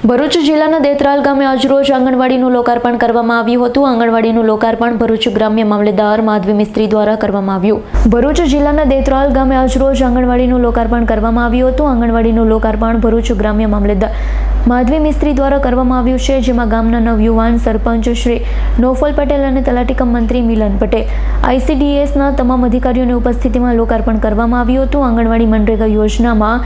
ભરૂચ જિલ્લાના દેત્રાલ ગામે આજરોજ આંગણવાડીનું લોકાર્પણ કરવામાં આવ્યું હતું। આંગણવાડીનું લોકાર્પણ ભરૂચ ગ્રામ્ય મામલેદાર માધવી મિસ્ત્રી દ્વારા કરવામાં આવ્યું। ભરૂચ જિલ્લાના દેત્રાલ ગામે આજરોજ આંગણવાડીનું લોકાર્પણ કરવામાં આવ્યું હતું। આંગણવાડીનું લોકાર્પણ ભરૂચ ગ્રામ્ય મામલેદાર માધવી મિસ્ત્રી દ્વારા કરવામાં આવ્યું છે, જેમાં ગામના નવયુવાન સરપંચ શ્રી નોફલ પટેલ અને તલાટી કમ મંત્રી મિલન પટેલ, ICDSના તમામ અધિકારીઓની ઉપસ્થિતિમાં લોકાર્પણ કરવામાં આવ્યું હતું। આંગણવાડી મનરેગા યોજનામાં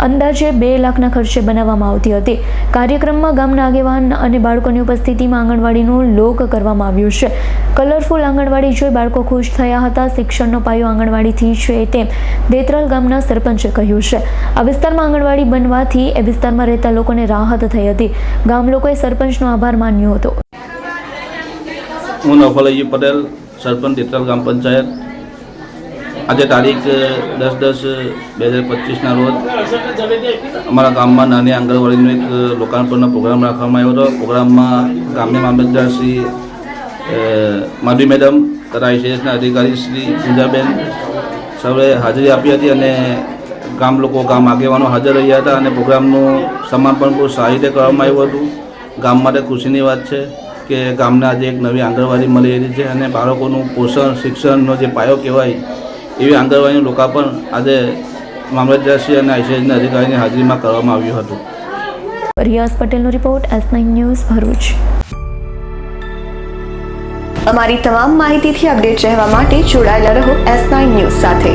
અંદાજે 2 લાખના ખર્ચે બનાવવામાં આવતી હતી। કાર્યક્રમમાં ગામના આગેવાન અને બાળકોની ઉપસ્થિતિમાં આંગણવાડીનું લોક કરવામાં આવ્યું છે। કલરફુલ આંગણવાડી જોઈ બાળકો ખુશ થયા હતા। શિક્ષણનો પાયો આંગણવાડીથી છે તેમ દેત્રાલ ગામના સરપંચે કહ્યું છે। આ વિસ્તારમાં આંગણવાડી બનવાથી એ વિસ્તારમાં રહેતા લોકોને રાહત થઈ હતી। ગામ લોકોએ સરપંચનો આભાર માન્યો હતો। હું નોફલ પટેલ, સરપંચ દેત્રાલ ગ્રામ પંચાયત। આજે તારીખ 10/10/2025ના રોજ અમારા ગામમાં નાની આંગણવાડીનો એક લોકાર્પણનો પ્રોગ્રામ રાખવામાં આવ્યો હતો। પ્રોગ્રામમાં ગ્રામ્ય મામલતદાર શ્રી માધવી મેડમ તથા ICDSના અધિકારી શ્રી પૂજાબેન સૌએ હાજરી આપી હતી અને ગામ લોકો, ગામ આગેવાનો હાજર રહ્યા હતા અને પ્રોગ્રામનું સમાપન બહુ સારી રીતે કરવામાં આવ્યું હતું। ગામ માટે ખુશીની વાત છે કે ગામને આજે એક નવી આંગણવાડી મળી રહી છે અને બાળકોનું પોષણ, શિક્ષણનો જે પાયો કહેવાય એવી આંગણવાડીનું લોકાર્પણ આજે મામલતદારશ્રી અને ICDSના અધિકારીની હાજરીમાં કરવામાં આવ્યું હતું। રિયાઝ પટેલનો રિપોર્ટ, S9 ન્યૂઝ, ભરૂચ। અમારી તમામ માહિતીથી અપડેટ રહેવા માટે જોડાયેલા રહો S9 ન્યૂઝ સાથે।